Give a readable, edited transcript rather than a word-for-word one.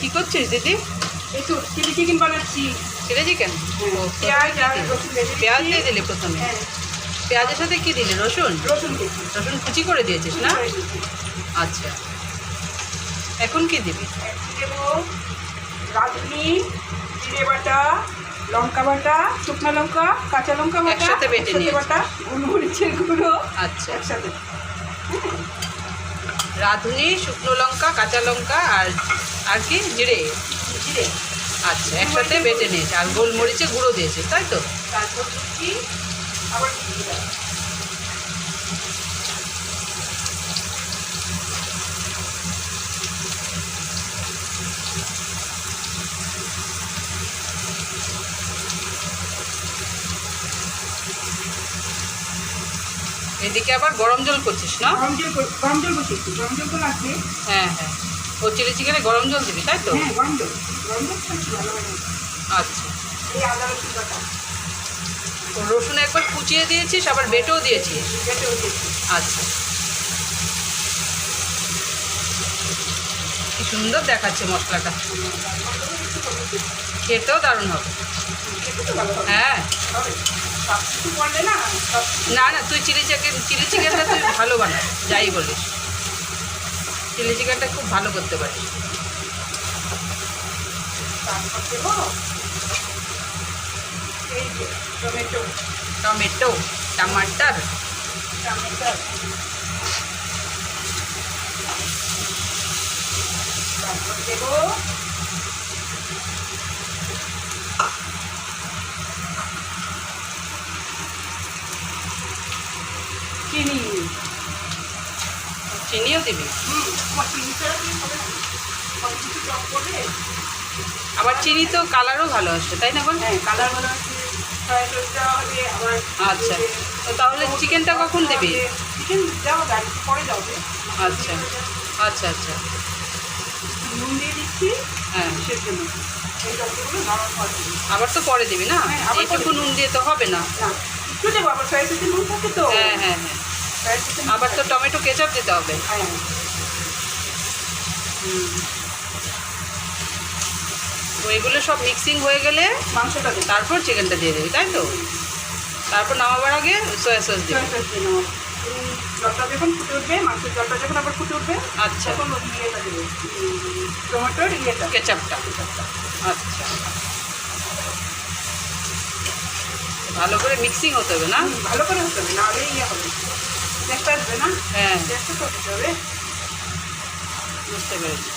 কি করছিস দিদি? এই তো চিলি চিকেন বানাচ্ছি। Chilli chicken? পেঁয়াজ আর রসুন দিয়ে দিচ্ছি। পেঁয়াজ দিয়ে দিলি প্রথমে? হ্যাঁ, পেঁয়াজের সাথে কি দিলি? রসুন? রসুন দিচ্ছি। রসুন কুচি করে দিয়েছিস না? আচ্ছা, এখন কি দিবি? দেবো রাঁধুনি, জিরে বাটা, লঙ্কা বাটা, শুকনো লঙ্কা, কাঁচা লঙ্কা বাটা একসাথে বেটে নিয়েছি। বাটা, গোলমরিচের গুঁড়ো আচ্ছা, একসাথে। রাঁধুনি, শুকনো লঙ্কা, কাঁচা লঙ্কা আর কি জিরে? জিরে। আচ্ছা, একসাথে বেটে নিয়েছে আর গোলমরিচে গুঁড়ো দিয়েছে, তাই তো? তারপর দিচ্ছি আবার জিরে। এদিকে আবার গরম জল করছিস না? গরম জল বসিয়েছি, গরম জল তো লাগবে। হ্যাঁ হ্যাঁ, ও চিলি চিকেনে গরম জল দিবি, তাই তো? হ্যাঁ, গরম জল খেলে ভালো হয়। আচ্ছা, এই আদা রসুন বাটা তো রসুন একবার কুচিয়ে দিয়েছিস, আবার বেটেও দিয়েছিস? বেটেও দিয়েছি। আচ্ছা, কি সুন্দর দেখাচ্ছে মশলাটা, খেতেও দারুণ হবে। খেতে তো ভালো হবে। হ্যাঁ, হবে। সব কিছু করলে না সব কিছু না না, তুই চিলি চিকেনটা তুই ভালো বানাস, যাই বলিস। চিলি চিকেনটা খুব ভালো করতে পারিস। তারপর দেবো এই যে টমেটো, টমেটো, টমাটার, টমেটো, তারপর দেবো চিনি। চিনিও দিবি? আমার চিনি ছাড়া কি হবে না? সব কিছু চপ করবে। আবার চিনি তো কালারও ভালো আসে, তাই না বল? হ্যাঁ, কালার ভালো আছে, সয়া সস দেওয়া হবে আবার। আচ্ছা, তো তাহলে চিকেনটা কখন দিবি? চিকেন দেওয়া যায়, পরে যাবে। আচ্ছা আচ্ছা আচ্ছা, নুন দিয়ে দিচ্ছি হ্যাঁ, কিসের জন্য? এই সবগুলো নরম হওয়ার জন্য। আবার তো পরে দিবি না? হ্যাঁ, আবার পরে এইটুকু দিবি। নুন দিয়ে তো হবে না। না, একটু দেবো, আবার সয়া সসের নুন থাকে তো। হ্যাঁ হ্যাঁ হ্যাঁ, সয়া সসের নুন আবার তো থাকে। টমেটো কেচাপ দিতে হবে। হ্যাঁ, তো এগুলো সব মিক্সিং হয়ে গেলে মাংসটা দেবো। তারপর চিকেনটা দিয়ে দিবি, তাই তো? তারপর নামাবার আগে সয়া সস দিবি। সয়া সস দিয়ে নেবো। জলটা যখন ফুটে উঠবে, মাংসের জলটা যখন আবার ফুটে উঠবে, আচ্ছা, তখন ওই ইয়েটা দেবো, টমেটোর ইয়েটা। কেচাপটা। আচ্ছা, ভালো করে মিক্সিং হতে হবে না? ভালো করে হতে হবে, নাহলে ইয়ে হবে, টেস্ট আসবে না। হ্যাঁ, টেস্টটা তো হতে হবে। বুঝতে পেরেছি।